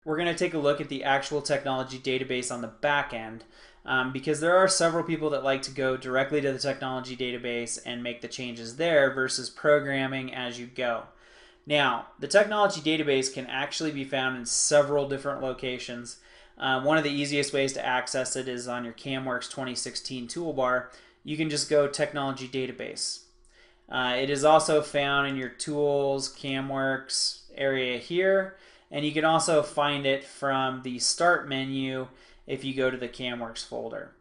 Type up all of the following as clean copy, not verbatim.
we're going to take a look at the actual technology database on the back end, because there are several people that like to go directly to the technology database and make the changes there versus programming as you go. Now, the technology database can actually be found in several different locations. One of the easiest ways to access it is on your CamWorks 2016 toolbar. You can just go technology database. It is also found in your tools, CamWorks area here, and you can also find it from the start menu if you go to the CamWorks folder.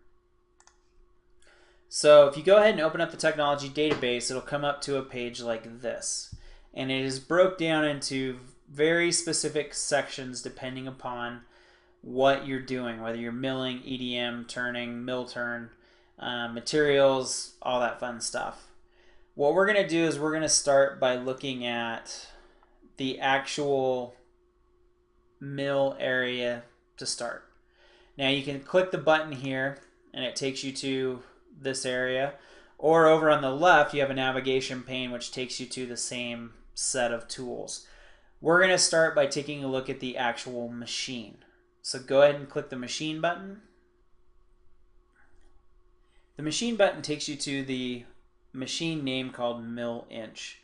So if you go ahead and open up the technology database, it'll come up to a page like this. And it is broke down into very specific sections depending upon what you're doing, whether you're milling, EDM, turning, mill turn, materials, all that fun stuff. What we're going to do is we're going to start by looking at the actual mill area to start. Now you can click the button here and it takes you to this area, or over on the left you have a navigation pane which takes you to the same set of tools. We're going to start by taking a look at the actual machine. So go ahead and click the machine button. The machine button takes you to the machine name called mill inch.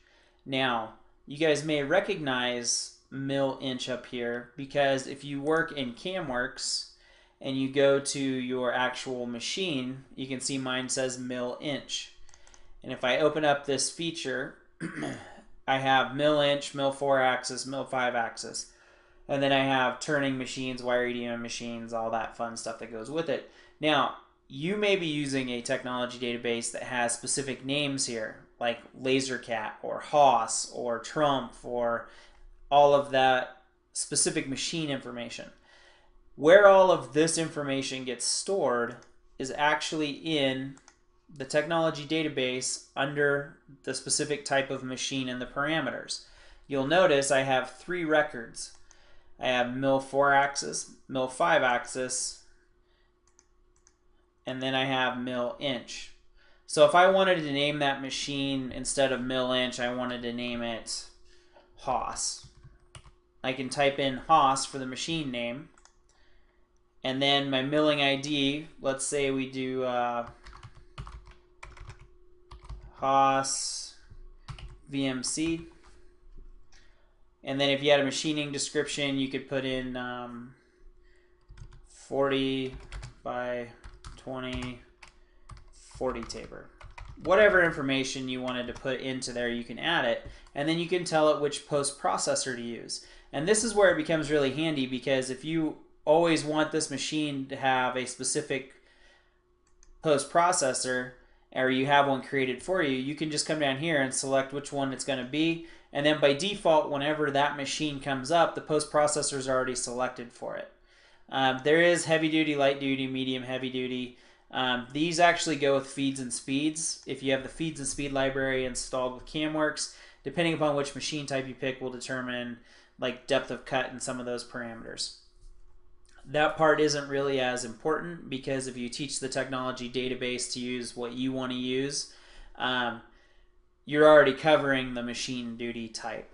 Now you guys may recognize mill inch up here because if you work in CamWorks and you go to your actual machine, you can see mine says mill inch. And if I open up this feature, I have mill inch, mill 4-axis, mill 5-axis. And then I have turning machines, wire EDM machines, all that fun stuff that goes with it. Now, you may be using a technology database that has specific names here, like LaserCat or Haas or Trump or all of that specific machine information. Where all of this information gets stored is actually in the technology database under the specific type of machine and the parameters. You'll notice I have 3 records. I have mill 4-axis, mill 5-axis, and then I have mill inch. So if I wanted to name that machine instead of mill inch, I wanted to name it Haas. I can type in Haas for the machine name, and then my milling ID, let's say we do Haas VMC. And then if you had a machining description, you could put in 40 by 20 40 taper. Whatever information you wanted to put into there, you can add it. And then you can tell it which post processor to use. And this is where it becomes really handy, because if you always want this machine to have a specific post processor, or you have one created for you, you can just come down here and select which one it's going to be. And then by default, whenever that machine comes up, the post processor is already selected for it. There is heavy duty, light duty, medium, heavy duty. These actually go with feeds and speeds. If you have the feeds and speed library installed with CamWorks, depending upon which machine type you pick will determine like depth of cut and some of those parameters. That part isn't really as important, because if you teach the technology database to use what you want to use, you're already covering the machine duty type.